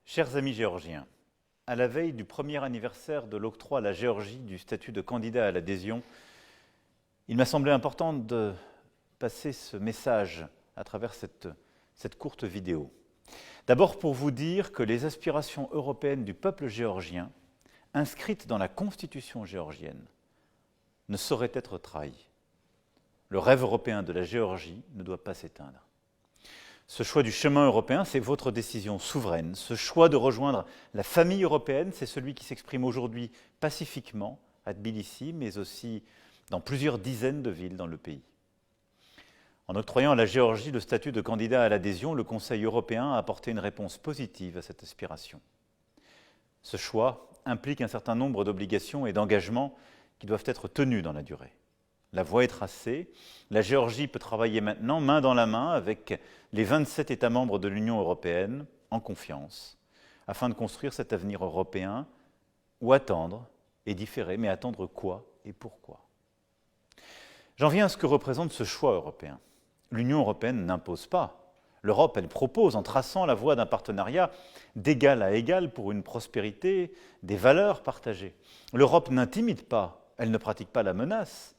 Chers amis géorgiens, à la veille du premier anniversaire de l'octroi à la Géorgie du statut de candidat à l'adhésion, il m'a semblé important de passer ce message à travers cette courte vidéo. D'abord pour vous dire que les aspirations européennes du peuple géorgien, inscrites dans la constitution géorgienne, ne sauraient être trahies. Le rêve européen de la Géorgie ne doit pas s'éteindre. Ce choix du chemin européen, c'est votre décision souveraine. Ce choix de rejoindre la famille européenne, c'est celui qui s'exprime aujourd'hui pacifiquement à Tbilissi, mais aussi dans plusieurs dizaines de villes dans le pays. En octroyant à la Géorgie le statut de candidat à l'adhésion, le Conseil européen a apporté une réponse positive à cette aspiration. Ce choix implique un certain nombre d'obligations et d'engagements qui doivent être tenus dans la durée. La voie est tracée. La Géorgie peut travailler maintenant main dans la main avec les 27 États membres de l'Union européenne, en confiance, afin de construire cet avenir européen ou attendre et différer. Mais attendre quoi et pourquoi? J'en viens à ce que représente ce choix européen. L'Union européenne n'impose pas. L'Europe, elle propose en traçant la voie d'un partenariat d'égal à égal pour une prospérité, des valeurs partagées. L'Europe n'intimide pas, elle ne pratique pas la menace.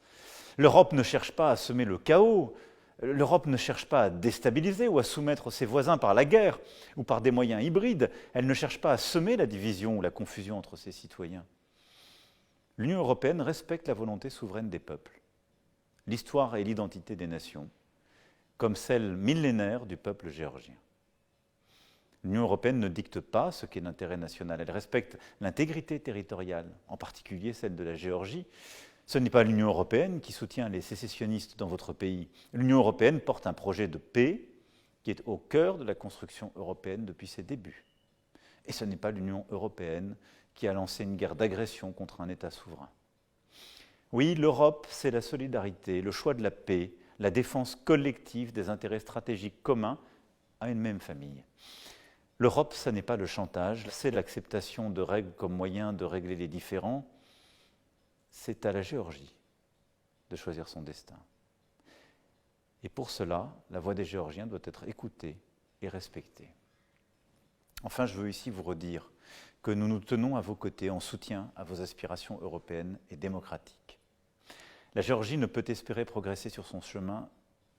L'Europe ne cherche pas à semer le chaos, l'Europe ne cherche pas à déstabiliser ou à soumettre ses voisins par la guerre ou par des moyens hybrides, elle ne cherche pas à semer la division ou la confusion entre ses citoyens. L'Union européenne respecte la volonté souveraine des peuples, l'histoire et l'identité des nations, comme celle millénaire du peuple géorgien. L'Union européenne ne dicte pas ce qu'est l'intérêt national, elle respecte l'intégrité territoriale, en particulier celle de la Géorgie. Ce n'est pas l'Union européenne qui soutient les sécessionnistes dans votre pays. L'Union européenne porte un projet de paix qui est au cœur de la construction européenne depuis ses débuts. Et ce n'est pas l'Union européenne qui a lancé une guerre d'agression contre un État souverain. Oui, l'Europe, c'est la solidarité, le choix de la paix, la défense collective des intérêts stratégiques communs à une même famille. L'Europe, ce n'est pas le chantage, c'est l'acceptation de règles comme moyen de régler les différends. C'est à la Géorgie de choisir son destin. Et pour cela, la voix des Géorgiens doit être écoutée et respectée. Enfin, je veux ici vous redire que nous nous tenons à vos côtés en soutien à vos aspirations européennes et démocratiques. La Géorgie ne peut espérer progresser sur son chemin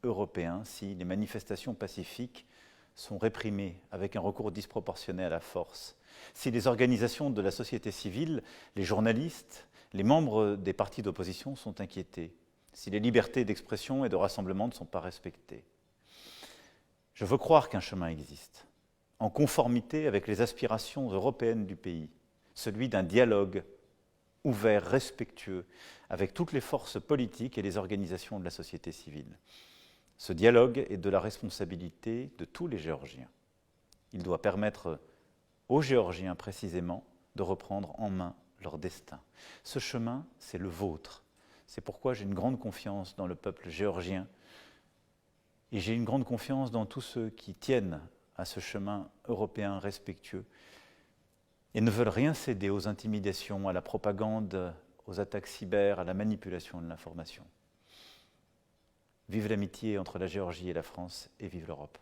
européen si les manifestations pacifiques sont réprimées avec un recours disproportionné à la force, si les organisations de la société civile, les journalistes, les membres des partis d'opposition sont inquiétés, si les libertés d'expression et de rassemblement ne sont pas respectées. Je veux croire qu'un chemin existe, en conformité avec les aspirations européennes du pays, celui d'un dialogue ouvert, respectueux, avec toutes les forces politiques et les organisations de la société civile. Ce dialogue est de la responsabilité de tous les Géorgiens. Il doit permettre aux Géorgiens précisément de reprendre en main leur destin. Ce chemin, c'est le vôtre. C'est pourquoi j'ai une grande confiance dans le peuple géorgien et j'ai une grande confiance dans tous ceux qui tiennent à ce chemin européen respectueux et ne veulent rien céder aux intimidations, à la propagande, aux attaques cyber, à la manipulation de l'information. Vive l'amitié entre la Géorgie et la France et vive l'Europe.